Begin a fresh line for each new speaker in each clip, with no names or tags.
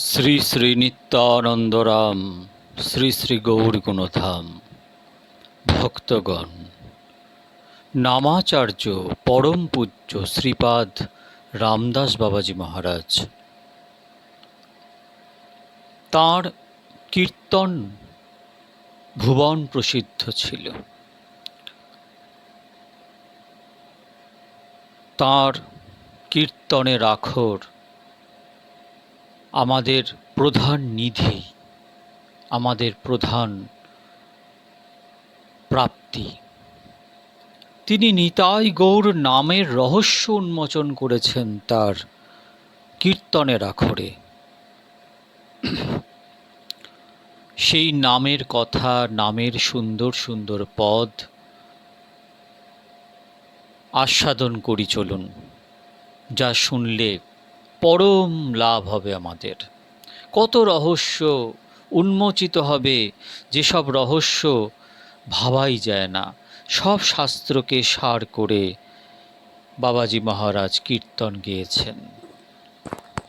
শ্রী শ্রী নিত্যানন্দরাম শ্রী শ্রী গৌর গুণধাম ভক্তগণ, নামাচার্য পরম পূজ্য শ্রীপাদ রামদাস বাবাজি মহারাজ, তাঁর কীর্তন ভুবন প্রসিদ্ধ ছিল। তাঁর কীর্তনের আখর আমাদের প্রধান নিধি, আমাদের প্রধান প্রাপ্তি। তিনি নিতাই গৌর নামের রহস্য উন্মোচন করেছেন তার কীর্তনের আখরে। সেই নামের কথা, নামের সুন্দর সুন্দর পদ আস্বাদন করি চলুন, যা শুনলে পরম লাভ হবে আমাদের। কত রহস্য উন্মোচিত হবে, যেসব রহস্য ভাবাই যায় না, সব শাস্ত্রকে সার করে বাবাজি মহারাজ কীর্তন গেয়েছেন।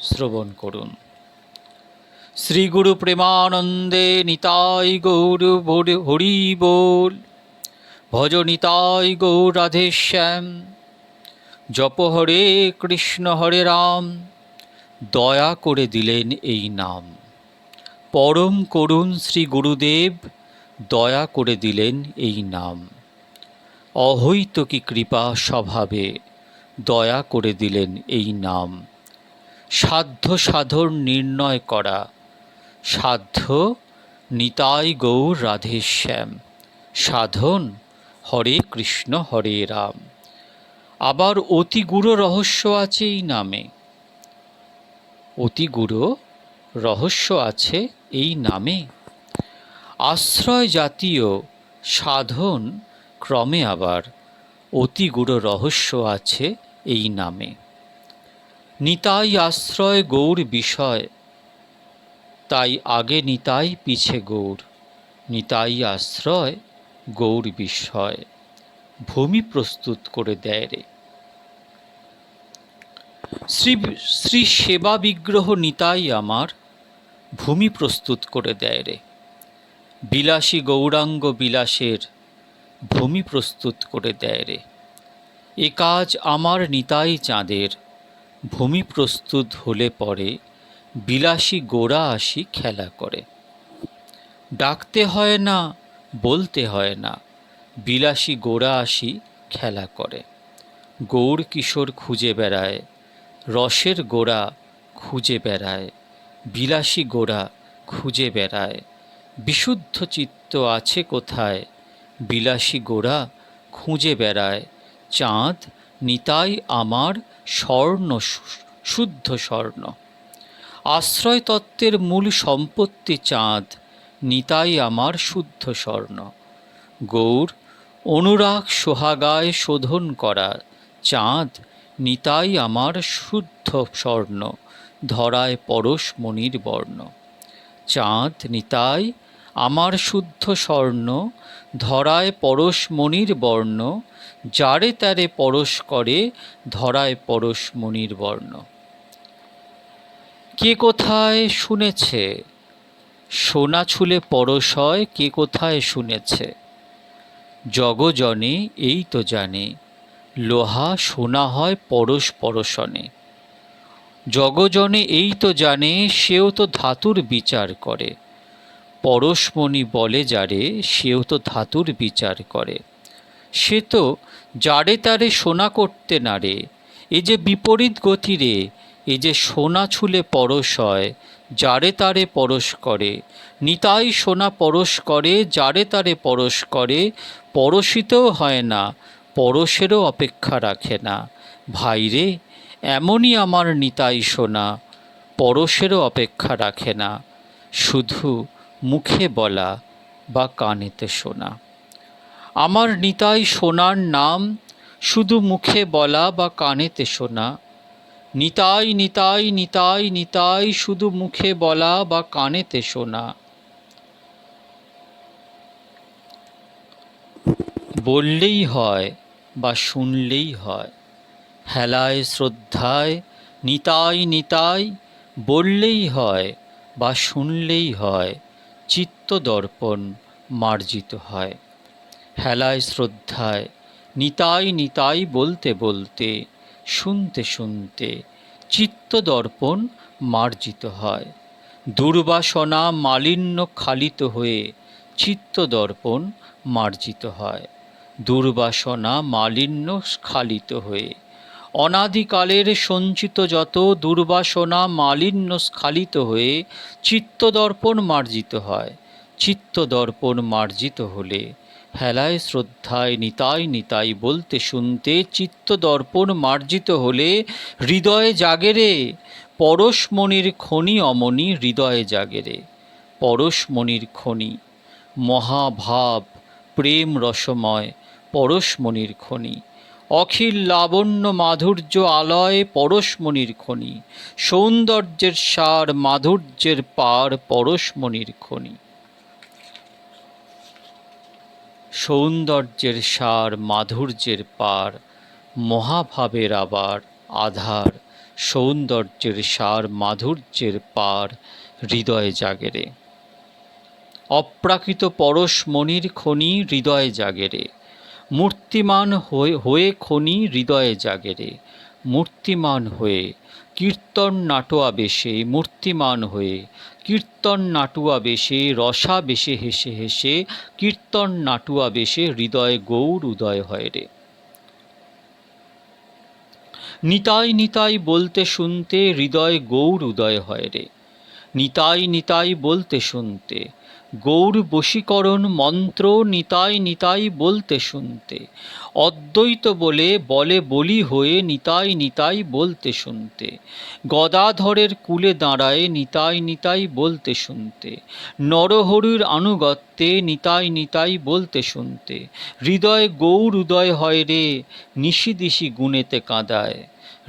শ্রবণ করুন। শ্রী গুরু প্রেমানন্দে নিতাই গৌর হরি বল, ভজ নিতাই গৌর রাধে শ্যাম, জপ হরে কৃষ্ণ হরে রাম, দয়া করে দিলেন এই নাম। পরম করুণ শ্রী গুরুদেব দয়া করে দিলেন এই নাম। অহৈতুকী কৃপা স্বভাবে দয়া করে দিলেন এই নাম। সাধ্য সাধন নির্ণয় করা, সাধ্য নিতাই গৌর রাধে শ্যাম, সাধন হরে কৃষ্ণ হরে রাম। আবার অতি গূঢ় রহস্য আছে এই নামে, অতি গূঢ় রহস্য আছে এই নামে। আশ্রয় জাতীয় সাধন ক্রমে আবার অতি গূঢ় রহস্য আছে এই নামে। নিতাই আশ্রয় গৌর বিষয়, তাই আগে নিতাই পিছে গৌর। নিতাই আশ্রয় গৌর বিষয়, ভূমি প্রস্তুত করে দেয় রে। শ্রী শ্রী সেবা বিগ্রহ নিতাই আমার ভূমি প্রস্তুত করে দেয় রে। বিলাসী গৌরাঙ্গ বিলাসের ভূমি প্রস্তুত করে দেয় রে। এ কাজ আমার নিতাই চাঁদের, ভূমি প্রস্তুত হলে পরে বিলাসী গোরা আসি খেলা করে। ডাকতে হয় না, বলতে হয় না, বিলাসী গোরা আসি খেলা করে। গৌর কিশোর খুঁজে বেড়ায়, রসের গোরা খুঁজে বেড়ায়, বিলাসী গোরা খুঁজে বেড়ায়। বিশুদ্ধ চিত্ত আছে কোথায়, বিলাসী গোরা খুঁজে বেড়ায়। চাঁদ নিতাই আমার স্বর্ণ, শুদ্ধ স্বর্ণ। আশ্রয় তত্ত্বের মূল সম্পত্তি চাঁদ, নিতাই আমার শুদ্ধ স্বর্ণ। গৌর অনুরাগ সোহাগায় শোধন করা চাঁদ, নিতাই আমার শুদ্ধ স্বর্ণ, ধরায় পরশ মণির বর্ণ। চাঁদ নিতাই আমার শুদ্ধ স্বর্ণ, ধরায় পরশ মণির বর্ণ। যারে তারে পরশ করে, ধরায় পরশ মণির বর্ণ। কে কোথায় শুনেছে সোনা ছুলে পরশ হয়, কে কোথায় শুনেছে? জগজনে এই তো জানে, লোহা সোনা হয় পরশ পরশনে। জগজনে এই তো জানে, সেও তো ধাতুর বিচার করে। পরশমণি বলে যারে, সেও তো ধাতুর বিচার করে। সে তো যারে তারে সোনা করতে নারে, এ যে বিপরীত গতি রে। এ যে সোনা ছুলে পরশ হয়, যারে তারে পরশ করে। নিতাই সোনা পরশ করে, যারে তারে পরশ করে। পরশিতেও হয় না, পরশেরও অপেক্ষা রাখে না। ভাইরে এমনই আমার নিতাই সোনা, পরশেরও অপেক্ষা রাখে না। শুধু মুখে বলা বা কানেতে শোনা। আমার নিতাই সোনার নাম শুধু মুখে বলা বা কানেতে শোনা। নিতাই নিতাই নিতাই নিতাই শুধু মুখে বলা বা কানেতে শোনা। বললেই হয় বা শুনলেই হয়, হেলায় শ্রদ্ধায় নিতাই নিতাই বললেই হয় বা শুনলেই হয়, চিত্তদর্পণ মার্জিত হয়। হেলায় শ্রদ্ধায় নিতাই নিতাই বলতে বলতে, শুনতে শুনতে চিত্তদর্পণ মার্জিত হয়। দুর্বাসনা মালিন্য খালিত হয়ে চিত্তদর্পণ মার্জিত হয়। দুর্বাসনা মালিন্য স্খালিত হয়ে, অনাদিকালের সঞ্চিত যত দুর্বাসনা মালিন্য স্খালিত হয়ে চিত্তদর্পণ মার্জিত হয়। চিত্তদর্পণ মার্জিত হলে হেলায় শ্রদ্ধায় নিতাই নিতাই বলতে শুনতে চিত্তদর্পণ মার্জিত হলে হৃদয়ে জাগেরে পরশমণির খনি অমনি হৃদয়ে জাগেরে। পরশমণির খনি, মহাভাব প্রেম রসময় পরশমণির খনি। অখিল লাবণ্য মাধুর্য আলয় পরশমণির খনি। সৌন্দর্যের সার মাধুর্যের পার পরশমণির খনি। সৌন্দর্যের সার মাধুর্যের পার, মহাভাবের আবার আধার। সৌন্দর্যের সার মাধুর্যের পার হৃদয়ে জাগেরে। অপ্রাকৃত পরশমণির খনি হৃদয়ে জাগেরে। মূর্তিমান হয়ে খনি হৃদয়ে জাগেরে। মূর্তিমান হয়ে কীর্তন নাটোয়াবেশে, মূর্তিমান হয়ে কীর্তন নাটুয়াবেশে, রসাবেশে হেসে হেসে কীর্তন নাটুয়াবেশে হৃদয়ে গৌর উদয় হয় রে। নিতাই নিতাই বলতে শুনতে হৃদয়ে গৌর উদয় হয় রে। নিতাই নিতাই বলতে শুনতে, গৌর বশীকরণ মন্ত্র নিতাই নিতাই বলতে শুনতে। অদ্বৈত বলে বলে বলি হয়ে নিতাই নিতাই বলতে শুনতে। গদাধরের কূলে দাঁড়ায় নিতাই নিতাই বলতে শুনতে। নরহরির আনুগত্যে নিতাই নিতাই বলতে শুনতে। হৃদয়ে গৌর উদয় হয় রে, নিশিদিশি গুণেতে কাঁদায়।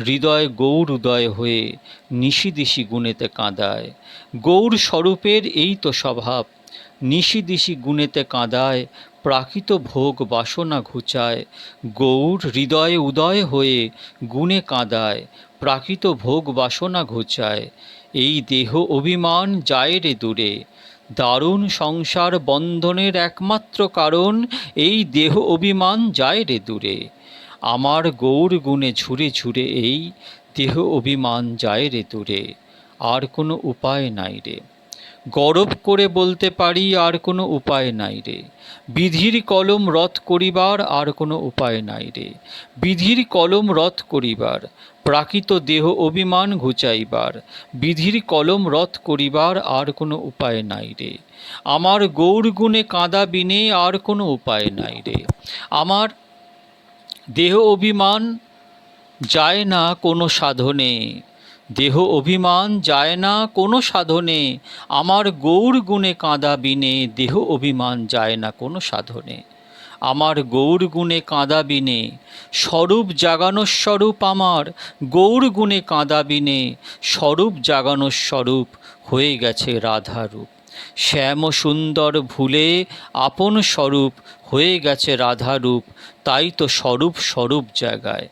হৃদয় গৌর উদয় হয়ে নিশিদিশি গুণেতে কাঁদায়। গৌর স্বরূপের এই তো স্বভাব, নিশিদিশি গুণেতে কাঁদায়, প্রাকৃত ভোগ বাসনা ঘুচায়। গৌর হৃদয়ে উদয় হয়ে গুণে কাঁদায়, প্রাকৃত ভোগ বাসনা ঘুচায়। এই দেহ অভিমান যায় রে দূরে। দারুণ সংসার বন্ধনের একমাত্র কারণ এই দেহ অভিমান যায় রে দূরে। আমার গৌর গুণে ঝুরে ঝুরে এই দেহ অভিমান যায় রে দূরে। আর কোনো উপায় নাই রে। গরব করে বলতে পারি আর কোনো উপায় নাই রে। বিধির কলম রদ করিবার আর কোনো উপায় নাই রে। বিধির কলম রদ করিবার, প্রাকৃত দেহ অভিমান ঘুচাইবার, বিধির কলম রদ করিবার আর কোনো উপায় নাই রে। আমার গৌর গুণে কাঁদা বিনে আর কোনো উপায় নাই রে। আমার দেহ অভিমান যায় না কোনো সাধনে, দেহ অভিমান যায় না কোনো সাধনে। আমার গৌর গুণে কাঁদা বিনে দেহ অভিমান যায় না কোনো সাধনে। আমার গৌর গুণে কাঁদা বিনে স্বরূপ জাগানোর স্বরূপ আমার। গৌর গুণে কাঁদা বিনে স্বরূপ জাগানোর স্বরূপ হয়ে গেছে রাধারূপ। শ্যাম সুন্দর ভুলে আপন স্বরূপ হয়ে গেছে রাধারূপ। তাই তো স্বরূপ স্বরূপ জাগায়।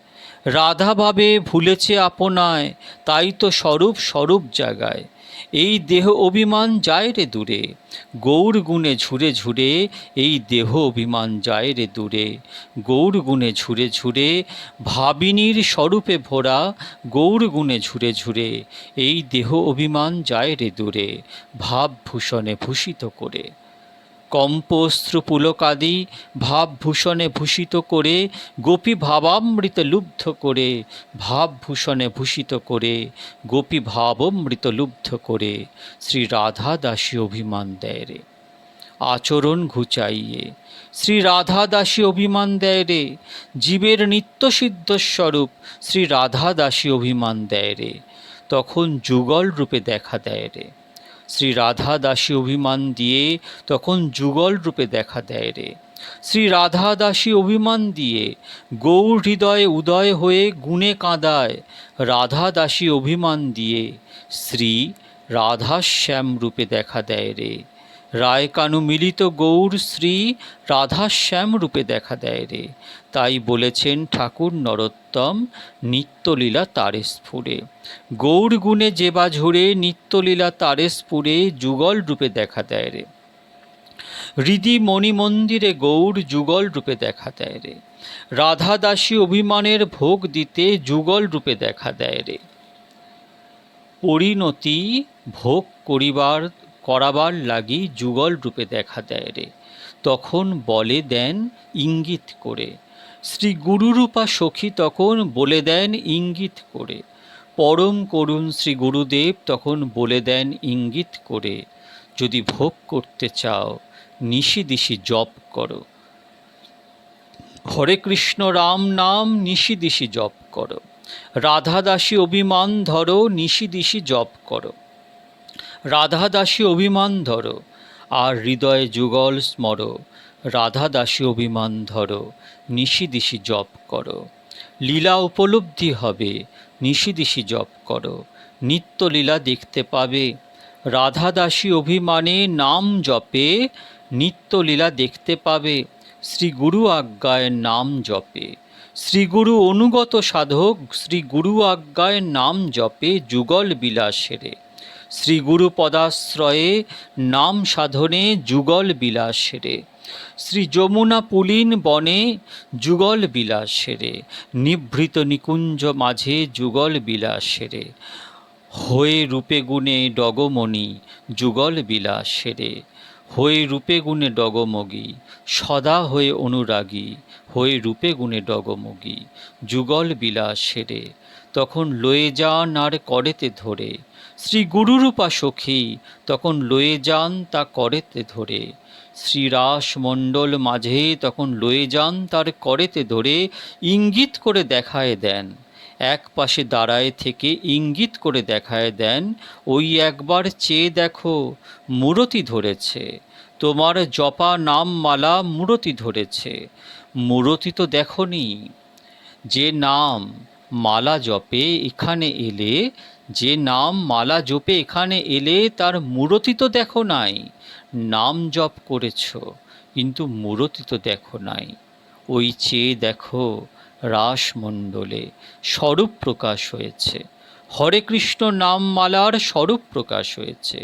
রাধা ভাবে ভুলেছে আপনায়, তাই তো স্বরূপ স্বরূপ জাগায়। এই দেহ অভিমান যায় রে দূরে। গৌর গুণে ঝুরে ঝুরে এই দেহ অভিমান যায় রে দূরে। গৌর গুণে ঝুরে ঝুরে ভাবিনীর স্বরূপে ভরা, গৌর গুণে ঝুরে ঝুরে এই দেহ অভিমান যায় রে দূরে। ভাবভূষণে ভূষিত করে কম্পস্ত্র পুলকাদি ভাবভূষণে ভূষিত করে, গোপী ভাবামৃতে লুব্ধ করে, ভাবভূষণে ভূষিত করে গোপী ভাবামৃত লুব্ধ করে শ্রী রাধা দাসী অভিমান দেয় রে। আচরণ ঘুচাইয়ে শ্রী রাধা দাসী অভিমান দেয় রে। জীবের নিত্যসিদ্ধ স্বরূপ শ্রী রাধা দাসী অভিমান দেয় রে। তখন যুগল রূপে দেখা দেয় রে। শ্রী রাধা দাসী অভিমান দিয়ে তখন যুগল রূপে দেখা দেয় রে। শ্রী রাধা দাসী অভিমান দিয়ে গৌর হৃদয়ে উদয় হয়ে গুণে কাঁদায়। রাধা দাসী অভিমান দিয়ে শ্রী রাধাশ্যাম রূপে দেখা দেয় রে। রায় কানু মিলিত গৌর শ্রী রাধাশ্যাম রূপে দেখা দেয় রে। তাই বলেছেন ঠাকুর নরোত্তম, নিত্যলীলা তারে স্ফুরে। গৌর গুণে যে বা ঝুরে, নিত্যলীলা তারে স্ফুরে, যুগল রূপে দেখা দেয় রে। হৃদি মণি মন্দিরে গৌর যুগল রূপে দেখা দেয় রে। রাধা দাসী অভিমানের ভোগ দিতে যুগল রূপে দেখা দেয় রে। পরিণতি ভোগ করাবার লাগি যুগল রূপে দেখা দেয় রে। তখন বলে দেন ইঙ্গিত করে। শ্রী গুরুরূপা সখী তখন বলে দেন ইঙ্গিত করে। পরম করুণ শ্রী গুরুদেব তখন বলে দেন ইঙ্গিত করে, যদি ভোগ করতে চাও নিশি দিশি জপ করো। হরে কৃষ্ণ রাম নাম নিশি দিশি জপ করো। রাধা দাসী অভিমান ধরো, নিশি দিশি জপ করো। রাধা দাসী অভিমান ধরো, আর হৃদয়ে যুগল স্মর। রাধা দাসী অভিমান ধরো, নিশি দিশি জপ করো। লীলা উপলব্ধি হবে, নিশি দিশি জপ করো। নিত্য লীলা দেখতে পাবে। রাধা দাসী অভিমানে নাম জপে, নিত্য লীলা দেখতে পাবে। শ্রী গুরু আজ্ঞায় নাম জপে। শ্রী গুরু অনুগত সাধক শ্রী গুরু আজ্ঞায় নাম জপে যুগল বিলাসেরে। শ্রী গুরু পদাশ্রয়ে নাম সাধনে যুগল বিলাসেরে। শ্রী যমুনা পুলিন বনে যুগল বিলাসেরে। নিভৃত নিকুঞ্জ মাঝে যুগল বিলাসেরে। হয়ে রূপে গুণে ডগমণি যুগল বিলাসেরে। হয়ে রূপে গুণে ডগমগি সদা হয়ে অনুরাগী। হয়ে রূপে গুণে ডগমগি যুগল বিলাসেরে। তখন লয়ে যান আর করেতে ধরে। শ্রী গুরুরূপা সখী তখন লয়ে যান তা করেতে ধরে। শ্রীরাস মণ্ডল মাঝে তখন লয়ে যান তার করেতে ধরে। ইঙ্গিত করে দেখায় দেন, এক পাশে দাঁড়ায় থেকে ইঙ্গিত করে দেখায় দেন, ওই একবার চেয়ে দেখো মূরতি ধরেছে। তোমার জপা নাম মালা মূরতি ধরেছে। মূরতি তো দেখনি। যে নাম মালা জপে এখানে এলে, যে নাম মালা জপে এখানে এলে তার মূরতি তো দেখো নাই। নাম জপ করেছ কিন্তু মূরতি তো দেখো নাই। ওই চেয়ে দেখো রাসমণ্ডলে স্বরূপ প্রকাশ হয়েছে। হরে কৃষ্ণ নাম মালার স্বরূপ প্রকাশ হয়েছে।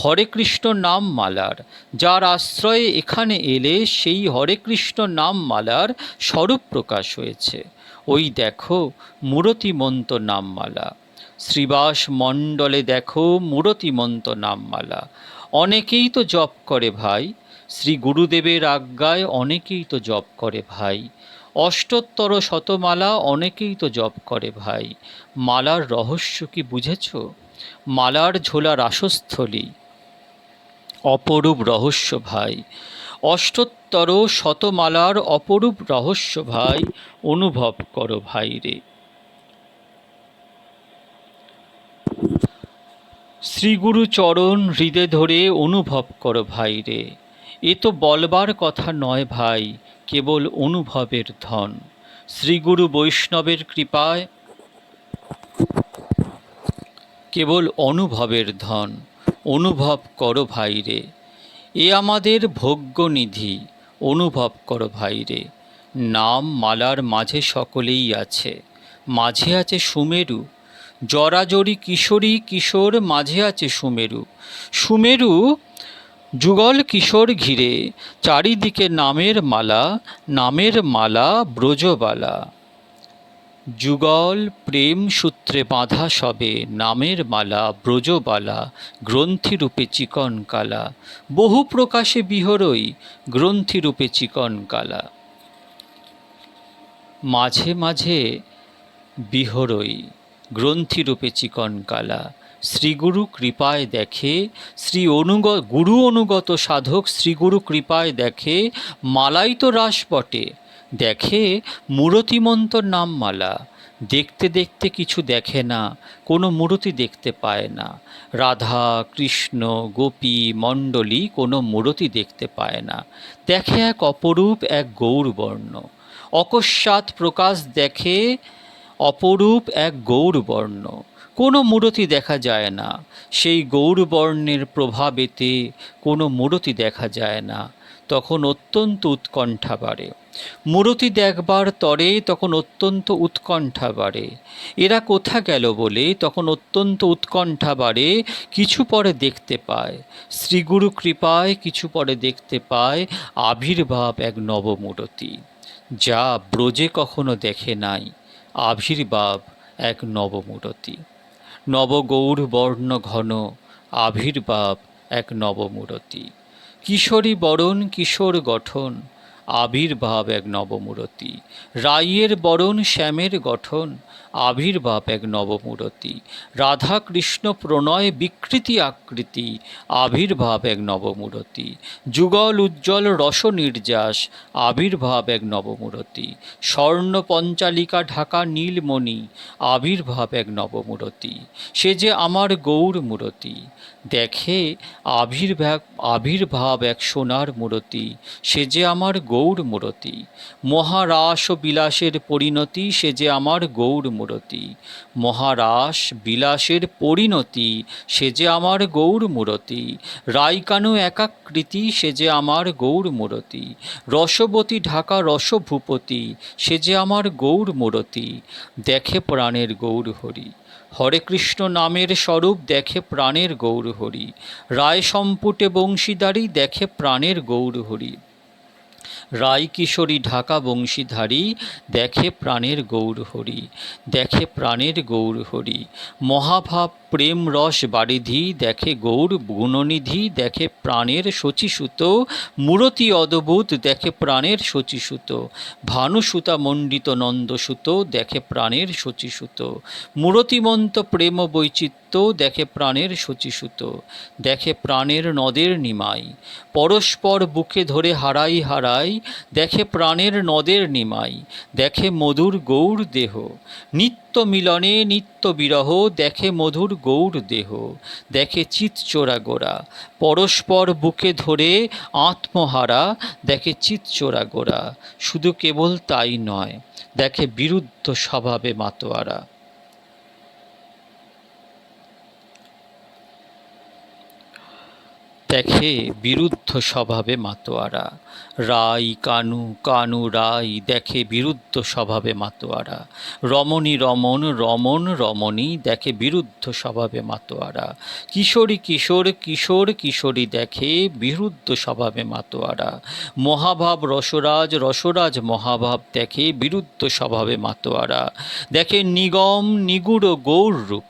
হরে কৃষ্ণ নাম মালার যার আশ্রয়ে এখানে এলে সেই হরে কৃষ্ণ নাম মালার স্বরূপ প্রকাশ হয়েছে। ওই দেখো মূরতিমন্ত নামমালা। শ্রীবাস মণ্ডলে দেখো মূরতিমন্ত নামমালা। অনেকেই তো জপ করে ভাই, শ্রী গুরুদেবের আজ্ঞায় অনেকেই তো জপ করে ভাই। অষ্টোত্তর শতমালা অনেকেই তো জপ করে ভাই। মালার রহস্য কি বুঝেছ? মালার ঝোলা রাসস্থলী অপরূপ রহস্য ভাই। অষ্টোত্তর শতমালার অপরূপ রহস্য ভাই, অনুভব করো ভাই রে। শ্রীগুরু চরণ হৃদে ধরে অনুভব করো ভাই রে। এ তো বলবার কথা নয় ভাই, কেবল অনুভবের ধন। শ্রীগুরু বৈষ্ণবের কৃপায় কেবল অনুভবের ধন। অনুভব করো ভাই রে। এ আমাদের ভোগ্যনিধি, অনুভব করো ভাই রে। নাম মালার মাঝে সকলেই আছে। মাঝে আছে সুমেরু, জরাজরি কিশোরী কিশোর মাঝে আছে সুমেরু। সুমেরু যুগল কিশোর ঘিরে, চারিদিকে নামের মালা, নামের মালা ব্রজবালা। যুগল প্রেম সূত্রে বাঁধা সবে, নামের মালা ব্রজবালা। গ্রন্থিরূপে চিকন কালা, বহু প্রকাশে বিহরই, গ্রন্থিরূপে চিকন কালা। মাঝে মাঝে বিহরই, গ্রন্থিরূপে চিকন কালা। শ্রীগুরু কৃপায় দেখে, গুরু অনুগত সাধক শ্রীগুরু কৃপায় দেখে, মালাই তো রাস বটে। দেখে মূরতিমন্ত নাম মালা। দেখতে দেখতে কিছু দেখে না, কোনো মূরতি দেখতে পায় না। রাধা কৃষ্ণ গোপী মণ্ডলী কোনো মূরতি দেখতে পায় না। দেখে এক অপরূপ এক গৌরবর্ণ। অকস্মাৎ প্রকাশ দেখে অপরূপ এক গৌরবর্ণ। কোনো মূরতি দেখা যায় না, সেই গৌরবর্ণের প্রভাবেতে কোনো মূরতি দেখা যায় না, তখন অত্যন্ত উৎকণ্ঠা বাড়ে। মূরতি দেখবার তরে তখন অত্যন্ত উৎকণ্ঠা বাড়ে। এরা কোথা গেল বলে তখন অত্যন্ত উৎকণ্ঠা বাড়ে। কিছু পরে দেখতে পায়, শ্রীগুরু কৃপায় কিছু পরে দেখতে পায় আবির্ভাব এক নবমূরতি, যা ব্রজে কখনো দেখে নাই। আবির্ভাব এক নবমূরতি, নবগৌর বর্ণ ঘন আবির্ভাব এক নবমূরতি। কিশোরী বরণ কিশোর গঠন আবির্ভাব এক নবমূরতি। রাইয়ের বরণ শ্যামের গঠন আবির্ভাব এক নবমূরতি। রাধা কৃষ্ণ প্রণয় বিকৃতি আকৃতি আবির্ভাব এক নবমূরতি। যুগল উজ্জ্বল রস নির্যাস আবির্ভাব এক নবমূরতি। স্বর্ণ পঞ্চালিকা ঢাকা নীলমণি আবির্ভাব এক নবমূরতি। সে যে আমার গৌর মূরতি, দেখে আবির্ভাব এক সোনার মূরতি, সে যে আমার গৌর মূরতি। মহারাস ও বিলাসের পরিণতি, সে যে আমার গৌর মূরতি। মহারাস বিলাসের পরিণতি, সে যে আমার গৌর মূরতি। রাইকানু একাকৃতি, সে যে আমার গৌর মূরতি। রসবতী ঢাকা রসভূপতি, সে যে আমার গৌর মূরতি। দেখে প্রাণের গৌর হরি, হরে কৃষ্ণ নামের স্বরূপ দেখে প্রাণের গৌর হরি। রায় সম্পুটে বংশীধারী দেখে প্রাণের গৌর হরি। রায় কিশোরী ঢাকা বংশীধারী দেখে প্রাণের গৌর হরি, দেখে প্রাণের গৌর হরি। মহাভাব প্রেম রস বারিধি দেখে গৌর গুণনিধি, দেখে প্রাণের শচীসুত। মূরতি অদ্ভুত দেখে প্রাণের শচীসুত। ভানুসুতা মণ্ডিত নন্দসুত দেখে প্রাণের শচীসুত। মূরতিমন্ত প্রেম বৈচিত্র্য দেখে প্রাণের শচীসুত। দেখে প্রাণের নদের নিমাই, পরস্পর বুকে ধরে হারাই হারাই দেখে প্রাণের নদের নিমাই। দেখে মধুর গৌর দেহ, নিত্য মিলনে নিত্য বিরহ দেখে মধুর গৌর দেহ। দেখে চিৎচোরা গোরা, পরস্পর বুকে ধরে আত্মহারা দেখে চিৎচোরা গোরা। শুধু কেবল তাই নয়, দেখে বিরুদ্ধ স্বভাবে মাতোয়ারা। দেখে বিরুদ্ধ স্বভাবে মাতোয়ারা। রাই কানু কানু রাই দেখে বিরুদ্ধ স্বভাবে মাতোয়ারা। রমণী রমণ রমণ রমণী দেখে বিরুদ্ধ স্বভাবে মাতোয়ারা। কিশোরী কিশোর কিশোর কিশোরী দেখে বিরুদ্ধ স্বভাবে মাতোয়ারা। মহাভাব রসরাজ রসরাজ মহাভাব দেখে বিরুদ্ধ স্বভাবে মাতোয়ারা। দেখে নিগম নিগুড় গৌর রূপ,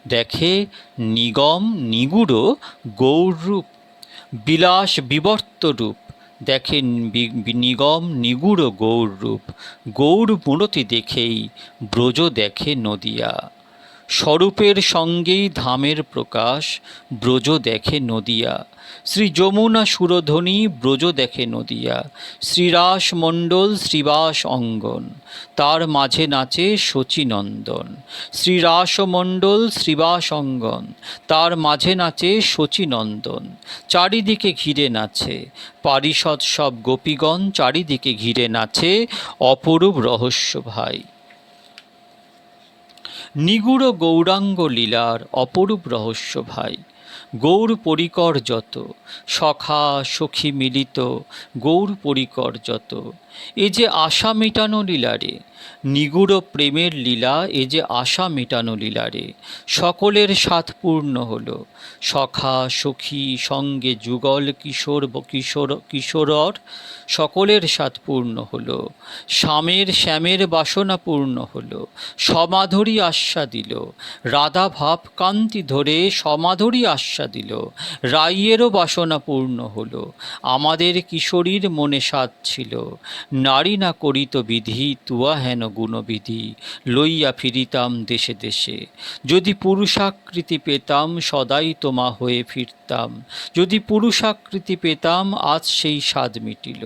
দেখে নিগম নিগুড় গৌর রূপ। বিলাস বিবর্ত রূপ দেখে নিগম নিগুড় গৌর রূপ। গৌর মূরতি দেখেই ব্রজ দেখে নদিয়া। স্বরূপের সঙ্গেই ধামের প্রকাশ ব্রজ দেখে নদিয়া। শ্রী যমুনা সুরধ্বনি ব্রজ দেখে নদিয়া। শ্রীরাস মণ্ডল শ্রীবাস অঙ্গন, তার মাঝে নাচে শচীনন্দন। শ্রীরাস মণ্ডল শ্রীবাস অঙ্গন, তার মাঝে নাচে শচীনন্দন। চারিদিকে ঘিরে নাচে পারিষদ সব গোপীগণ, চারিদিকে ঘিরে নাচে অপরূপ রহস্য ভাই। নিগুড় গৌরাঙ্গ লীলার অপরূপ রহস্য ভাই। গৌর পরিকর যত, সখা সখী মিলিত গৌর পরিকর যত। এ যে আশা মেটানো লীলা রে, নিগুড় প্রেমের লীলা, এ যে আশা মেটানো লীলা রে। সকলের স্বাদ পূর্ণ হলো, সখা সখী সঙ্গে যুগল কিশোর কিশোরর সকলের স্বাদ পূর্ণ হলো। শ্যামের বাসনা পূর্ণ হলো, সমাধুরী আশ্বা দিল। রাধা ভাব কান্তি ধরে সমাধুরী আশ্বা দিল। রাইয়েরও বাসনা পূর্ণ হলো, আমাদের কিশোরীর মনে স্বাদ ছিল। নারী না করিত বিধি, তুয়া হেন গুণবিধি লইয়া ফিরিতাম দেশে দেশে। যদি পুরুষাকৃতি পেতাম সদাই তোমা হয়ে ফিরতাম। যদি পুরুষাকৃতি পেতাম আজ সেই স্বাদ মিটিল।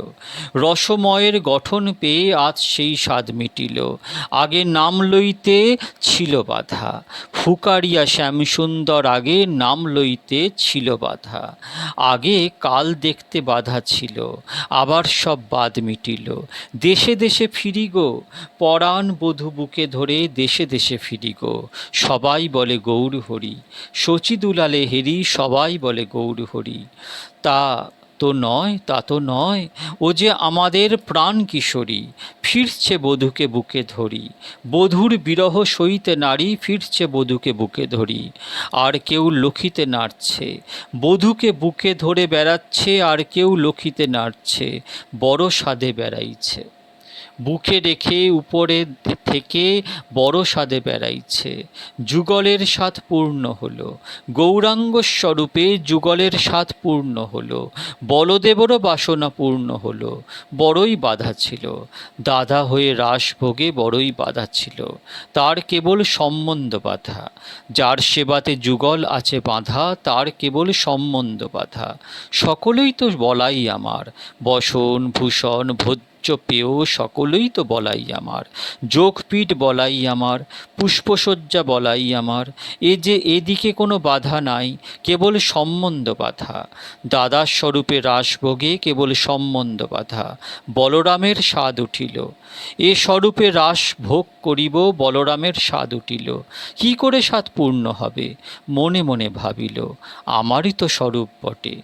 রসময়ের গঠন পেয়ে আজ সেই স্বাদ মিটিল। আগে নাম লইতে ছিল বাধা, ফুকারিয়া শ্যামসুন্দর আগে নাম লইতে ছিল বাধা। আগে কাল দেখতে বাধা ছিল, আবার সব বাদ মিটিল। দেশে দেশে ফিরি গো, পরাণ বধূ বুকে ধরে দেশে দেশে ফিরি গো। সবাই বলে গৌর হরি, শচী দুলালে হেরি, সবাই বলে গৌর হরি। তা তা তো নয়, ও যে আমাদের প্রাণ কিশোরী, ফিরছে বধূকে বুকে ধরি। বধূর বিরহ সইতে নারী, ফিরছে বধূকে বুকে ধরি। আর কেউ লক্ষিতে নাড়ছে, বধূকে বুকে ধরে বেড়াচ্ছে, আর কেউ লক্ষিতে নাড়ছে, বড় সাধে বেড়াইছে। বুকে রেখে উপরে থেকে বড় সাধে বেড়াইছে। যুগলের স্বাদ পূর্ণ হলো, গৌরাঙ্গ স্বরূপে যুগলের স্বাদ পূর্ণ হলো। বলদেবরও বাসনা পূর্ণ হলো, বড়ই বাধা ছিল। দাদা হয়ে রাসভোগে বড়ই বাধা ছিল, তার কেবল সম্বন্ধ বাধা। যার সেবাতে যুগল আছে বাঁধা, তার কেবল সম্বন্ধ বাধা। সকলেই তো বলাই আমার, বসন ভূষণ ভোজ্য পেয় সকলেই তো বলাই আমার। যোগপীঠ বলাই আমার, পুষ্পশয্যা বলাই আমার। এ যে এদিকে কোনো বাধা নাই, কেবল সম্বন্ধ বাধা। দাদার স্বরূপে রাসভোগে কেবল সম্বন্ধ বাধা। বলরামের স্বাদ উঠিল, এ স্বরূপে রাস ভোগ করিব, বলরামের স্বাদ উঠিল। কি করে স্বাদ পূর্ণ হবে, মনে মনে ভাবিল। আমারই তো স্বরূপ বটে,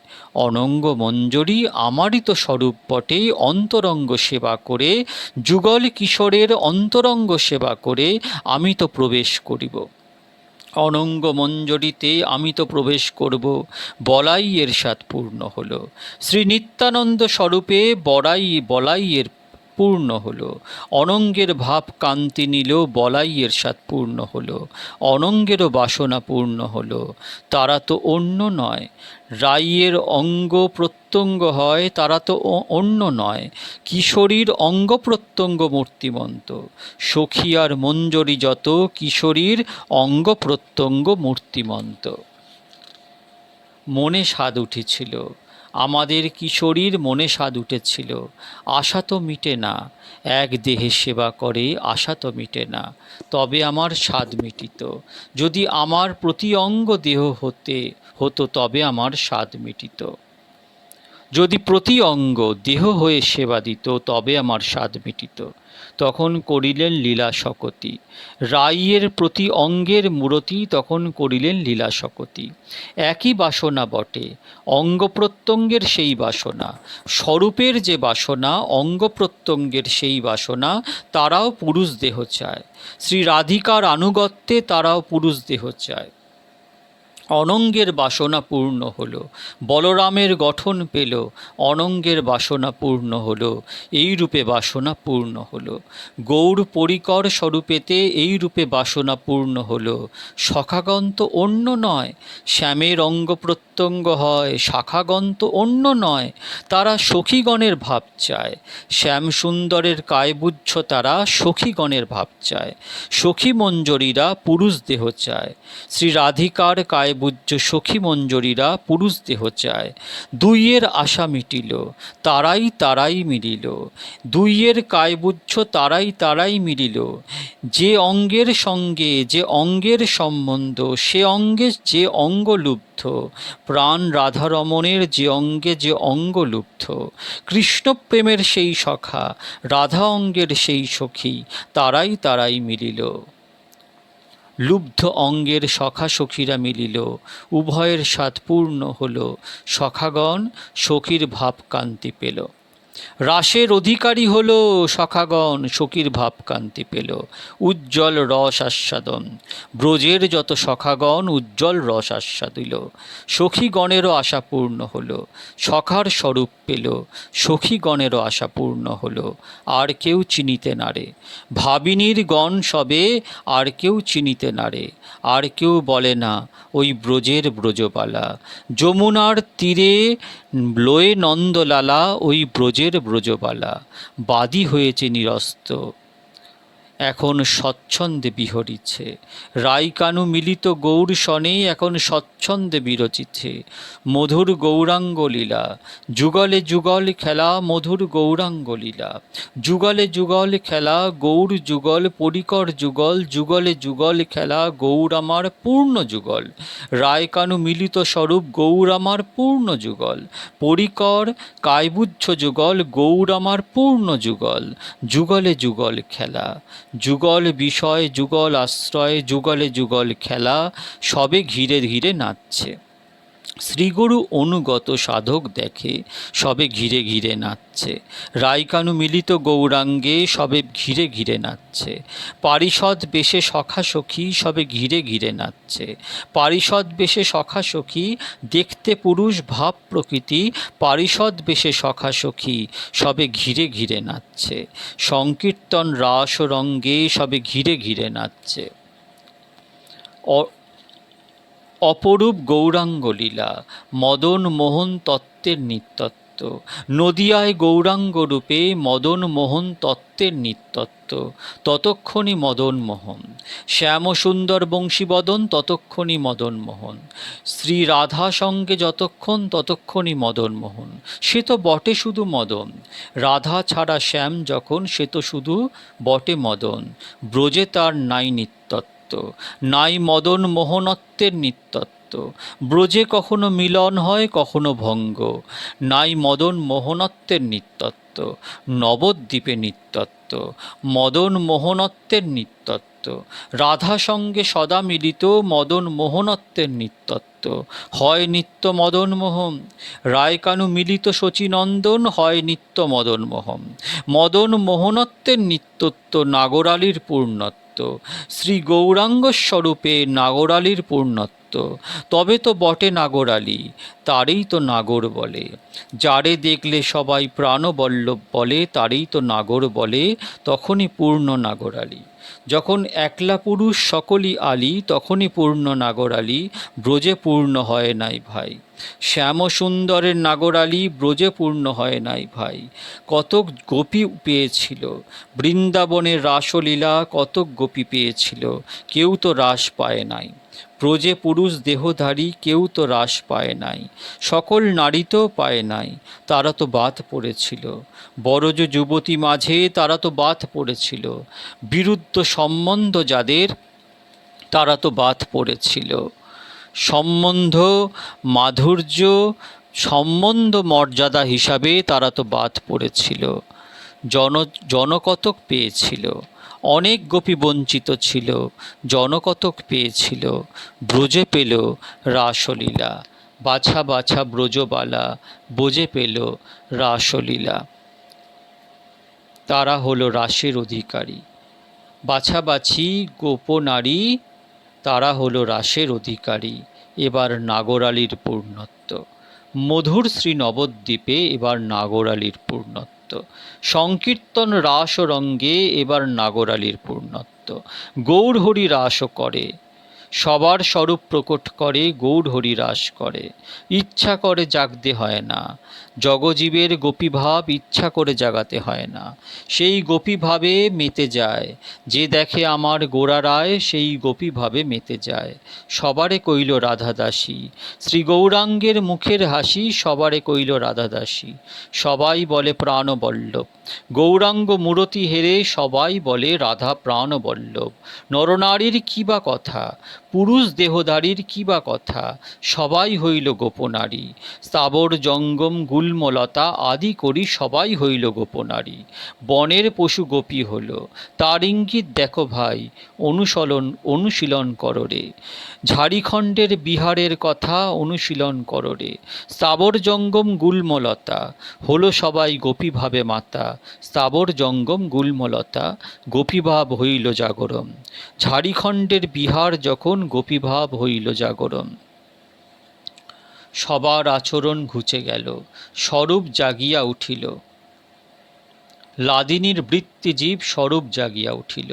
অনঙ্গ মঞ্জরি আমারই তো স্বরূপ বটে। অন্তরঙ্গ সেবা করে, যুগল কিশোরের অন্তরঙ্গ সেবা করে আমি তো প্রবেশ করিব। অনঙ্গ মঞ্জরিতে আমি তো প্রবেশ করব, বলাইয়ের স্বাদ পূর্ণ হলো। শ্রী নিত্যানন্দ স্বরূপে বলাইয়ের পূর্ণ হলো। অনঙ্গের ভাব কান্তি নিল, বলাইয়ের স্বাদ পূর্ণ হলো। অনঙ্গেরও বাসনা পূর্ণ হলো। তারা তো অন্য নয়, রাইয়ের অঙ্গ প্রত্যঙ্গ হয়, তারা তো অন্য নয়। কিশোরীর অঙ্গ প্রত্যঙ্গ মূর্তিমন্ত, সখী আর মঞ্জরি যত, কিশোরীর অঙ্গ প্রত্যঙ্গ মূর্তিমন্ত। মনে স্বাদ উঠেছিল, আমাদের কিশোরীর মনে স্বাদ উঠেছিল। আশা তো মিটে না, এক দেহে সেবা করে আশা তো মিটে না। তবে আমার স্বাদ মিটিত, যদি আমার প্রতি অঙ্গ দেহ হতো তবে আমার স্বাদ মিটিত। যদি প্রতি অঙ্গ দেহ হয়ে সেবা দিত তবে আমার স্বাদ মিটিত। তখন করিলেন লীলা শকতি, রাইয়ের প্রতি অঙ্গের মূরতি তখন করিলেন লীলা শকতি। একই বাসনা বটে, অঙ্গ প্রত্যঙ্গের সেই বাসনা, স্বরূপের যে বাসনা অঙ্গ প্রত্যঙ্গের সেই বাসনা। তারাও পুরুষ দেহ চায়, শ্রী রাধিকার আনুগত্যে তারাও পুরুষ দেহ চায়। অনঙ্গের বাসনা পূর্ণ হলো, বলরামের গঠন পেল, অনঙ্গের বাসনা পূর্ণ হলো। এই রূপে বাসনা পূর্ণ হলো। গৌর পরিকর স্বরূপেতে এই রূপে বাসনা পূর্ণ হলো। সখাগণ তো অন্য নয়, শ্যামের অঙ্গ প্রত্যঙ্গ হয়, শাখাগণ তো অন্য নয়, তারা সখীগণের ভাব চায়। শ্যাম সুন্দরের কায়বুচ্ছ তারা সখীগণের ভাব চায়। সখী মঞ্জরীরা পুরুষ দেহ চায়, শ্রী রাধিকার কায়বুজ্জ সখী মঞ্জরীরা পুরুষ দেহ চায়। দুইয়ের আশা মিটিল, তারাই মিলিল। দুইয়ের কায়বুজ্জ তারাই মিলিল। যে অঙ্গের সঙ্গে যে অঙ্গের সম্বন্ধ, সে অঙ্গে যে অঙ্গ লুব্ধ। প্রাণ রাধারমণের যে অঙ্গে যে অঙ্গ লুব্ধ। কৃষ্ণপ্রেমের সেই সখা, রাধা অঙ্গের সেই সখী, তারাই মিলিল। লুব্ধ অঙ্গের সখা সখীরা মিলিল, উভয়ের স্বাদ পূর্ণ হল। সখাগণ সখীর ভাব কান্তি পেল। রাসের অধিকারী হল সখাগণ, সখীর ভাব কান্তি পেল। উজ্জ্বল রস আস্বাদন, ব্রজের যত সখাগণ উজ্জ্বল রস আস্বাদিল। সখীগণেরও আশা পূর্ণ হল, সখার স্বরূপ পেল। সখীগণেরও আশা পূর্ণ হল, আর কেউ চিনিতে নারে। ভাবিনীর গণ সবে আর কেউ চিনিতে নারে। আর কেউ বলে না ওই ব্রজের ব্রজবালা। যমুনার তীরে লয়ে নন্দলালা, ওই ব্রজের ব্রজবালা। বাদী হয়েছে নিরস্ত, এখন স্বচ্ছন্দে বিহরিছে, রাইকানু মিলিত গৌর সনে এখন স্বচ্ছন্দে বিরচিছে। মধুর গৌরাঙ্গ লীলা, যুগলে যুগল খেলা, মধুর গৌরাঙ্গ লীলা। যুগলে যুগল খেলা, গৌর যুগল পরিকর যুগল, যুগলে যুগল খেলা, গৌর আমার পূর্ণ যুগল। রায়কানু মিলিত স্বরূপ, গৌর আমার পূর্ণ যুগল। পরিকর কায়বুচ্ছ যুগল, গৌর আমার পূর্ণ যুগল। যুগলে যুগল খেলা, যুগল বিষয় যুগল আশ্রয়, যুগলে যুগল খেলা, সবে ঘিরে ঘিরে নাচছে। শ্রীগুরু অনুগত সাধক দেখে, সবে ঘিরে ঘিরে নাচছে। রাইকানু মিলিত গৌরাঙ্গে, সবে ঘিরে ঘিরে নাচছে। পারিষদ বেশে সখা সখী, সবে ঘিরে ঘিরে নাচছে। পারিষদ বেশে সখা সখী, দেখতে পুরুষ ভাব প্রকৃতি, পারিষদ বেশে সখা সখী, সবে ঘিরে ঘিরে নাচছে। সংকীর্তন রাস রঙ্গে, সবে ঘিরে ঘিরে নাচছে। অপরূপ গৌরাঙ্গ লীলা, মদন মোহন তত্ত্বের নিত্যত্ব। নদিয়ায় গৌরাঙ্গ রূপে, মদন মোহন তত্ত্বের নিত্যত্ব। ততক্ষণই মদন মোহন, শ্যামসুন্দর বংশীবদন, ততক্ষণই মদন মোহন। শ্রী রাধা সঙ্গে যতক্ষণ, ততক্ষণই মদন মোহন। সে তো বটে শুধু মদন, রাধা ছাড়া শ্যাম যখন, সে তো শুধু বটে মদন। ব্রজে তার নাই নিত্যত্ব, নাই মদন মোহনত্বের নিত্যত্ব। ব্রজে কখনো মিলন হয়, কখনো ভঙ্গ, নাই মদন মোহনত্বের নিত্যত্ব। নবদ্বীপে নিত্যত্ব, মদন মোহনত্বের নিত্যত্ব। রাধা সঙ্গে সদা মিলিত, মদন মোহনত্বের নিত্যত্ব। হয় নিত্য মদন মোহন, রায়কানু মিলিত শচীনন্দন, হয় নিত্য মদন মোহন। মদন মোহনত্বের নিত্যত্ব, নাগরালির পূর্ণত্ব। শ্রী গৌরাঙ্গ স্বরূপে নাগরালির পূর্ণত্ব। তবে তো বটে নাগরালি, তারেই তো নাগর বলে। যারে দেখলে সবাই প্রাণবল্লভ বলে, তারেই তো নাগর বলে, তখনই পূর্ণ নাগরালি। যখন একলা পুরুষ সকলই আলি, তখনই পূর্ণ নাগরালি, ব্রজে পূর্ণ হয় নাই ভাই। শ্যামসুন্দরের নাগরালি, ব্রজে পূর্ণ হয় নাই ভাই। কতক গোপী পেয়েছিল বৃন্দাবনের রাসলীলা, কতক গোপী পেয়েছিল, কেউ তো রাস পায় নাই। ব্রজে পুরুষ দেহধারী, কেউ তো রাস পায় নাই। সকল নারী তো পায় নাই, তারা তো বাদ পড়েছিল। বরজ যুবতী মাঝে তারা তো বাদ পড়েছিল। বিরুদ্ধ সম্বন্ধ যাদের, তারা তো বাদ পড়েছিল। সম্বন্ধ মাধুর্য, সম্বন্ধ মর্যাদা হিসাবে তারা তো বাদ পড়েছিল। জনকতক পেয়েছিল, অনেক গোপী বঞ্চিত ছিল, জনকতক পেয়েছিল। ব্রজে পেল রাসলীলা, বাছা বাছা ব্রজবালা, ব্রজে পেল রাসলীলা। তারা হলো রাসের অধিকারী। বাছাবাছি গোপনারী, তারা হলো রাসের অধিকারী। এবার নাগরালির পূর্ণত্ব। মধুর শ্রী নবদ্বীপে এবার নাগরালির পূর্ণত্ব। সংকীর্তন রাস রঙ্গে এবার নাগরালির পূর্ণত্ব। গৌর হরি রাসও করে, সবার স্বরূপ প্রকট করে, গৌর হরি রাস করে। ইচ্ছা করে জাগতে হয় না, জগজীবের গোপীভাব ইচ্ছা করে জাগাতে হয় না। সেই গোপীভাবে মেতে যায়, যে দেখে আমার গোড়ারায়, সেই গোপীভাবে মেতে যায়। সবারে কইল রাধাদাসী, শ্রী গৌরাঙ্গের মুখের হাসি, সবারে কইল রাধাদাসী। সবাই বলে প্রাণবল্লভ, গৌরাঙ্গ মূরতি হেরে, সবাই বলে রাধা প্রাণবল্লভ। নরনারীর কী বা কথা, পুরুষ দেহধারীর কী বা কথা, সবাই হইল গোপনারী। স্থাবর জঙ্গম গুল্মলতা আদি করি, সবাই হইল গোপনারী। বনের পশু গোপী হল, তার ইঙ্গিত দেখো ভাই, অনুশীলন কররে। ঝাড়িখণ্ডের বিহারের কথা অনুশীলন কররে। স্থাবর জঙ্গম গুল্মলতা, হলো সবাই গোপীভাবে মাতা। স্থাবর জঙ্গম গুল্মলতা, গোপীভাব হইল জাগরণ। ঝাড়িখণ্ডের বিহার যখন, গোপীভাব হইল জাগরণ। সবার আচরণ ঘুচে গেল, স্বরূপ জাগিয়া উঠিল। লাদিনীর বৃত্তিজীব স্বরূপ জাগিয়া উঠিল।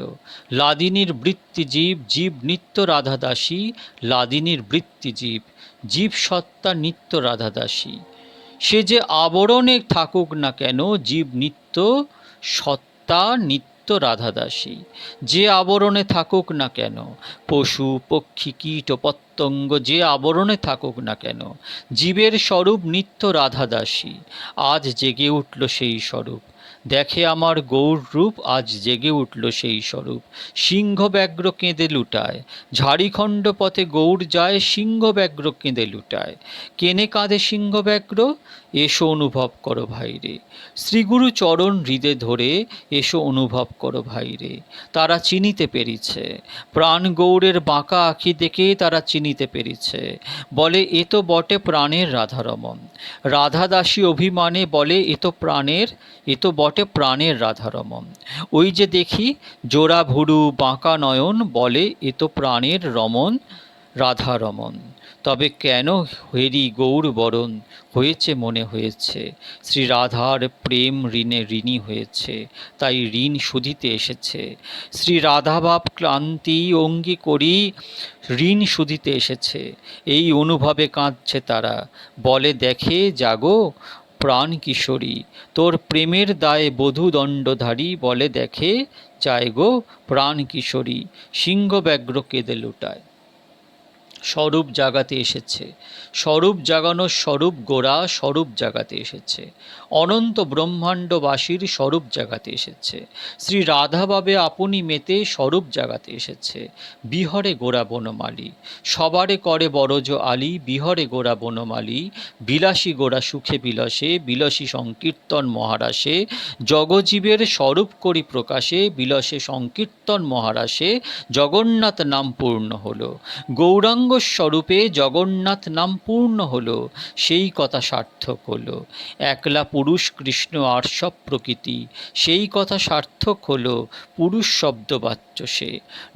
লাদিনীর বৃত্তিজীব, জীব নিত্য রাধাদাসী। লাদিনীর বৃত্তিজীব, জীব সত্তা নিত্য রাধাদাসী। সে যে আবরণে থাকুক না কেন, জীব নিত্য সত্তা, নিত্য রাধাদাসী। যে আবরণে থাকুক না কেন, পশু পক্ষী কীট পতঙ্গ যে আবরণে থাকুক না কেন, জীবের স্বরূপ নিত্য রাধাদাসী। আজ জেগে উঠল সেই স্বরূপ, দেখে আমার গৌর রূপ, আজ জেগে উঠল সেই স্বরূপ। সিংহ ব্যাঘ্র কেঁদে লুটায়, ঝাড়িখণ্ড পথে গৌর যায়, সিংহ ব্যাঘ্র কেঁদে লুটায়। কেনে কাঁদে সিংহ ব্যাঘ্র, এসো অনুভব করো ভাইরে। শ্রীগুরু চরণ হৃদে ধরে এসো অনুভব করো ভাইরে। তারা চিনিতে পেরেছে, প্রাণ গৌরের বাঁকা আঁখি দেখে তারা চিনিতে পেরেছে। বলে এ তো বটে প্রাণের রাধারমণ। রাধাদাসী অভিমানে বলে এ তো বটে প্রাণের রাধারমণ। ওই যে দেখি জোড়া ভুরু বাঁকা নয়ন, বলে এ তো প্রাণের রমণ রাধারমণ। তবে কেন হেরি গৌর বরণ হয়েছে মনে হয়েছে, শ্রী রাধার প্রেম ঋণে ঋণী হয়েছে, তাই ঋণ শুধিতে এসেছে। শ্রী রাধাভাব ক্লান্তি অঙ্গী করি ঋণ শুধিতে এসেছে। এই অনুভবে কাঁদছে তারা, বলে দেখে জাগো প্রাণ কিশোরী, তোর প্রেমের দায়ে বধূ দণ্ডধারী, বলে দেখে যায় গো প্রাণ কিশোরী। সিংহ ব্যাঘ্র কেঁদে লুটায়। স্বরূপ জাগাতে এসেছে, স্বরূপ জাগানোর স্বরূপ গোরা স্বরূপ জাগাতে এসেছে, অনন্ত ব্রহ্মাণ্ডবাসীর স্বরূপ জাগাতে এসেছে। শ্রী রাধাভাবে আপনি মেতে স্বরূপ জাগাতে এসেছে। বিহরে গোরা বনমালী, সবারে করে বরজ আলী, বিহরে গোরা বনমালী। বিলাসী গোরা সুখে বিলাসে, বিলাসী সংকীর্তন মহারাসে। জগজীবের স্বরূপ করি প্রকাশে, বিলাসে সংকীর্তন মহারাসে। জগন্নাথ নাম পূর্ণ হলো, গৌরাঙ্গ স্বরূপে জগন্নাথ নাম পূর্ণ হলো, সেই কথা সার্থক হলো। একলা পুরুষ কৃষ্ণ আর সব প্রকৃতি, সেই কথা সার্থক হলো। পুরুষ শব্দবাচ্য সে,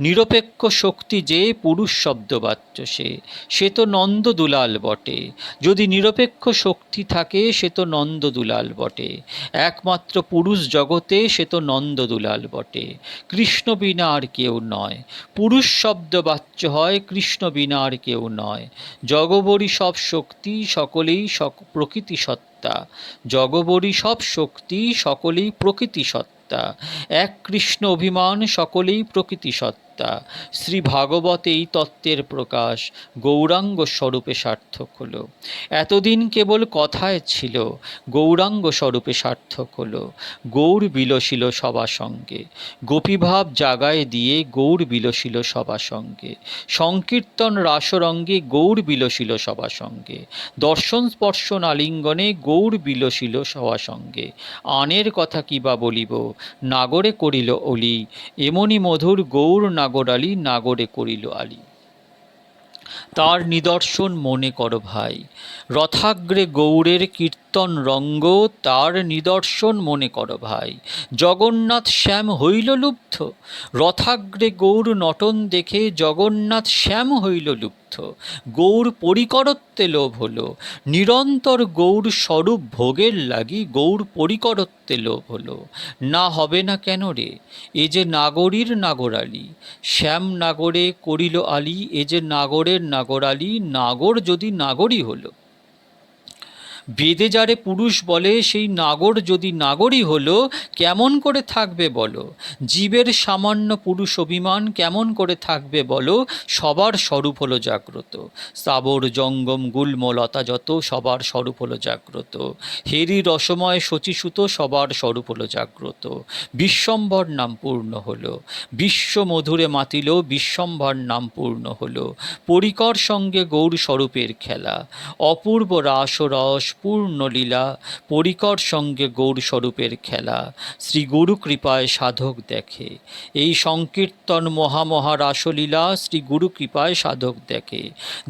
নিরপেক্ষ শক্তি যে পুরুষ শব্দবাচ্য সে, সে তো নন্দ দুলাল বটে। যদি নিরপেক্ষ শক্তি থাকে সে তো নন্দ দুলাল বটে। একমাত্র পুরুষ জগতে সে তো নন্দ দুলাল বটে। কৃষ্ণ বিনা আর কেউ নয়। পুরুষ শব্দবাচ্য হয়, কৃষ্ণ বিনা আর কেউ নয়। জগবরী সব শক্তি সকলেই প্রকৃতি সত্তা, জগবরী সব শক্তি সকলেই প্রকৃতি সত্তা। এক কৃষ্ণ অভিমান সকলেই প্রকৃতি সত্তা। শ্রী ভাগবতে এই তত্ত্বের প্রকাশ গৌরাঙ্গ স্বরূপে সার্থক হলো। এতদিন কেবল কথায় ছিল, গৌরাঙ্গ স্বরূপে সার্থক হলো। গৌর বিলসিল সবার সঙ্গে, গোপীভাব জাগায় দিয়ে গৌর বিলসিল সবার সঙ্গে। সংকীর্তন রাসরঙ্গে গৌর বিলসিল সবার সঙ্গে। দর্শন স্পর্শন আলিঙ্গনে গৌর বিলসিল সবার সঙ্গে। আনের কথা কি বা বলিব, নাগরে করিল অলি, এমনি মধুর গৌর নাগরালি, নাগরে করিল আলি। তার নিদর্শন মনে করো ভাই, রথাগ্রে গৌরের কীর্তন রঙ্গ, তার নিদর্শন মনে করো ভাই। জগন্নাথ শ্যাম হইল লুব্ধ, রথাগ্রে গৌর নটন দেখে জগন্নাথ শ্যাম হইল লুব্ধ। গৌর পরিকরত্বে লোভ হলো, নিরন্তর গৌর স্বরূপ ভোগের লাগি গৌর পরিকরত্বে লোভ হলো। না হবে না কেন রে, এ যে নাগরীর নাগরালি, শ্যাম নাগরে করিল আলি, এ যে নাগরের নাগরালি, নাগর যদি নাগরই হলো। বেদে যারে পুরুষ বলে সেই নাগর যদি নাগরই হলো, কেমন করে থাকবে বলো? জীবের সামান্য পুরুষ অভিমান কেমন করে থাকবে বলো? সবার স্বরূপ হলো জাগ্রত, স্থাবর জঙ্গম গুল্ম লতা যত সবার স্বরূপ হলো জাগ্রত। হেরি রসময় শচীসুত সবার স্বরূপ হলো জাগ্রত। বিশ্বম্ভর নাম পূর্ণ হলো, বিশ্ব মধুরে মাতিল বিশ্বম্ভর নাম পূর্ণ হলো। পরিকর সঙ্গে গৌর স্বরূপের খেলা, অপূর্ব রাসরস পূর্ণ লীলা, পরিকর সঙ্গে গৌর স্বরূপের খেলা। শ্রী গুরু কৃপায় সাধক দেখে এই সংকীর্তন মহামহা রাসলীলা, শ্রী গুরু কৃপায় সাধক দেখে।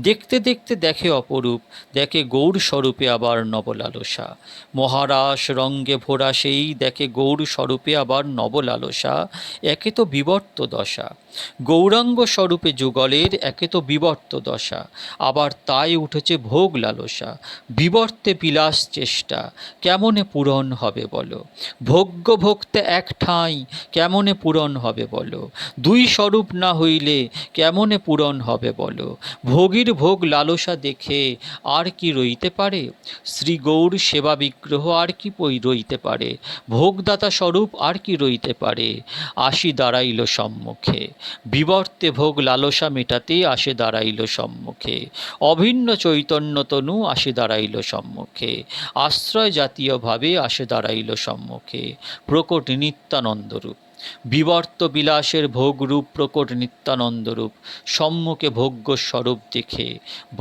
দেখতে দেখতে দেখে অপরূপ, দেখে গৌর স্বরূপে আবার নবলালসা। মহারাস রঙ্গে ভরা সেই দেখে গৌর স্বরূপে আবার নবলালসা। একে তো বিবর্ত দশা, গৌরাঙ্গ স্বরূপে যুগলের একে তো বিবর্ত দশা, আবার তাই উঠেছে ভোগ লালসা। বিবর্তে বিলাস চেষ্টা কেমনে পূরণ হবে বলো, ভোগ্য ভোক্তে এক ঠাঁই কেমনে পূরণ হবে বলো, দুই স্বরূপ না হইলে কেমনে পূরণ হবে বলো, ভোগীর ভোগ লালসা দেখে আর কি রইতে পারে, শ্রী গৌর সেবা বিগ্রহ আর কি রইতে পারে, ভোগদাতা স্বরূপ আর কি রইতে পারে, আসি দাঁড়াইল সম্মুখে, বিবর্তে ভোগ লালসা মেটাতে আসে দাঁড়াইল সম্মুখে, অভিন্ন চৈতন্য তনু আসে দাঁড়াইল সম্মুখে, আশ্রয় জাতীয়ভাবে আসে দাঁড়াইল সম্মুখে, প্রকট নিত্যানন্দরূপ, বিবর্ত বিলাসের ভোগরূপ প্রকট নিত্যানন্দরূপ, সম্মুখে ভোগ্য স্বরূপ দেখে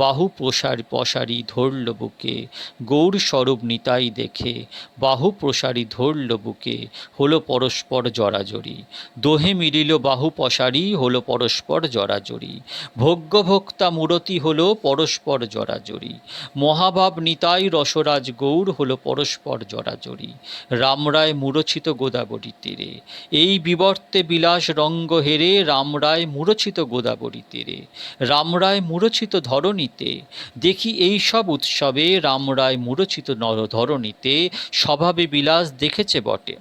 বাহু প্রসারী ধরল বুকে, গৌর স্বরূপ নিতাই দেখে বাহু প্রসারী ধরল বুকে, হলো পরস্পর জড়াজড়ি, দোহে মিলিল বাহু প্রসারী হলো পরস্পর জড়াজড়ি, ভোগ্য ভোক্তা মূরতি হলো পরস্পর জড়াজড়ি, মহাভাব নিতাই রসরাজ গৌর হলো পরস্পর জড়াজড়ি, রামরায় মূরছিত গোদাবরী তীরে, এই বিবর্তে বিলাস রঙ্গ হেরে রামরায় মূরছিত গোদাবরী তীরে, রামরায় মূরছিত ধরণীতে, দেখি এই সব উৎসবে রামরায় মূরছিত ধরণীতে, স্বভাবে বিলাস দেখেছে বটে,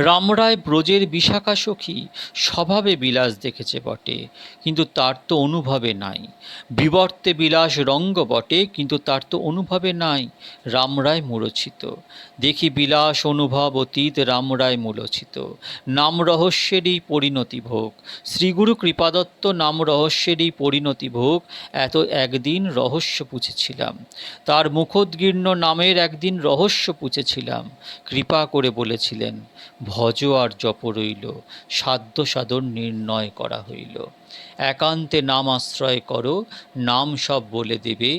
রামরায় ব্রজের বিশাখা সখী স্বভাবে বিলাস দেখেছে বটে, কিন্তু তার তো অনুভবে নাই, বিবর্তে বিলাস রঙ্গ বটে কিন্তু তার তো অনুভবে নাই, রামরায় মূরছিত, দেখি বিলাস অনুভব অতীত রামরায় মূলছিত, নাম রহস্যেরই পরিণতি ভোগ, শ্রীগুরু কৃপাদত্ত নাম রহস্যেরই পরিণতি ভোগ, এত একদিন রহস্য পুছেছিলাম, তার মুখোদ্গীর্ণ নামের একদিন রহস্য পুছেছিলাম, কৃপা করে বলেছিলেন ভজ আর জপ রইল, সাধ্য সাধন নির্ণয় করা হইল, একান্তে নাম আশ্রয় করো, নাম সব বলে দেবে,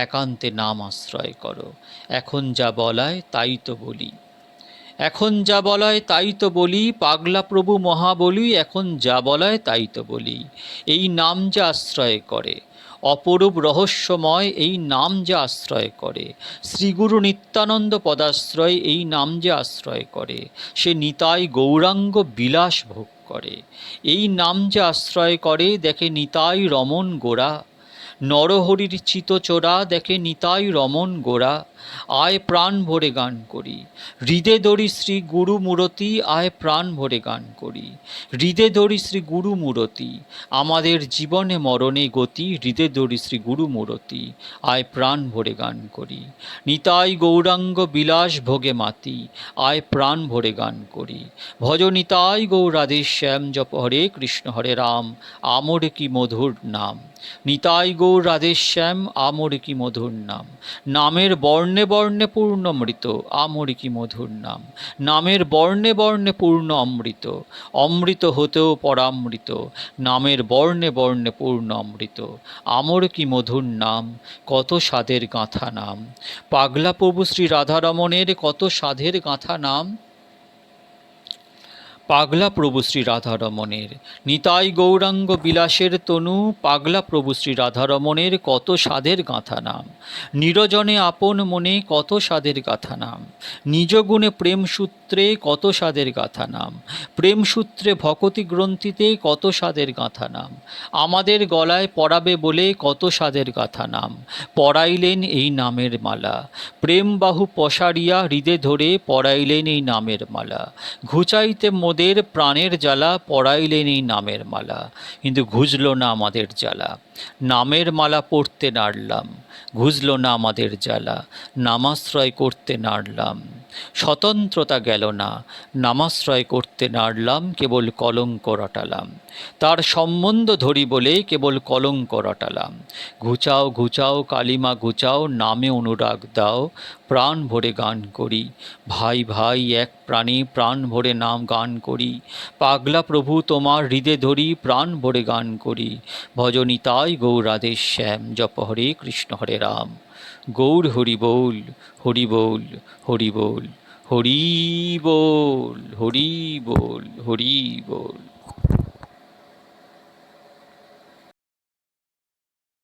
একান্তে নাম আশ্রয় করো, এখন যা বলায় তাই তো বলি, এখন যা বলায় তাই তো বলি, পাগলা প্রভু মহাবলী এখন যা বলায় তাই তো বলি, এই নাম যা আশ্রয় করে, অপরূপ রহস্যময় এই নাম যে আশ্রয় করে, শ্রীগুরু নিত্যানন্দ পদাশ্রয় এই নাম যে আশ্রয় করে, সে নিতাই গৌরাঙ্গ বিলাস ভোগ করে, এই নাম যে আশ্রয় করে দেখে নিতাই রমণ গোরা, নরহরির চিতচোরা দেখে নিতাই রমণ গোরা, আয় প্রাণ ভরে গান করি, হৃদে ধরি শ্রী গুরু মূরতি, আয় প্রাণ ভরে গান করি, হৃদে ধরি শ্রী গুরু মূরতি, আমাদের জীবনে মরণে গতি, হৃদে ধরি শ্রী গুরু মূরতি, আয় প্রাণ ভরে গান করি, নিতাই গৌরাঙ্গ বিলাস ভোগে মাতি, আয় প্রাণ ভরে গান করি, ভজ নিতাই গৌরাধে শ্যাম জপ হরে কৃষ্ণ হরে রাম, আমর কি মধুর নাম, নিতাই গৌর রাধেশ্যাম আমর কি মধুর নাম, নামের বর্ণে বর্ণে পূর্ণ অমৃত, আমর কি মধুর নাম, নামের বর্ণে বর্ণে পূর্ণ অমৃত, অমৃত হতেও পরামৃত, নামের বর্ণে বর্ণে পূর্ণ অমৃত, আমর কি মধুর নাম, কত সাধের গাঁথা নাম, পাগলা প্রভু শ্রী রাধারমণের কত সাধের গাঁথা নাম, পাগলা প্রভু শ্রী রাধারমণের, নিতাই গৌরাঙ্গ বিলাসের তনু, পাগলা প্রভু শ্রী রাধারমণের কত সাধের গাঁথা নাম, নিরজনে আপন মনে কত সাধের গাঁথা নাম, নিজ গুণে প্রেম সূত্রে কত সাধের গাঁথা নাম, প্রেম সূত্রে ভকতি গ্রন্থিতে কত সাধের গাঁথা নাম, আমাদের গলায় পরাবে বলে কত সাধের গাঁথা নাম, পরাইলেন এই নামের মালা, প্রেম বাহু পসারিয়া হৃদে ধরে পরাইলেন এই নামের মালা, ঘুচাইতে মোদের প্রাণের জ্বালা, পরাইলেন এই নামের মালা, কিন্তু ঘুজল না আমাদের জ্বালা, নামের মালা পড়তে নাড়লাম, ঘুজল না আমাদের জ্বালা, নামাশ্রয় করতে নাড়লাম, স্বতন্ত্রতা গেল না, নামাশ্রয় করতে নাড়লাম, কেবল কলঙ্ক রটালাম, তার সম্বন্ধ ধরি বলে কেবল কলঙ্ক রটালাম, ঘুচাও ঘুচাও কালিমা ঘুচাও, নামে অনুরাগ দাও, প্রাণ ভরে গান করি, ভাই ভাই এক প্রাণে প্রাণ ভরে নাম গান করি, পাগলা প্রভু তোমার হৃদে ধরি, প্রাণ ভরে গান করি, ভজনিতাই গৌর রাধে শ্যাম জপ হরে কৃষ্ণ হরে রাম, গৌর হরি বল হরি বল হরি বল, হরি বল হরি বল হরি বল।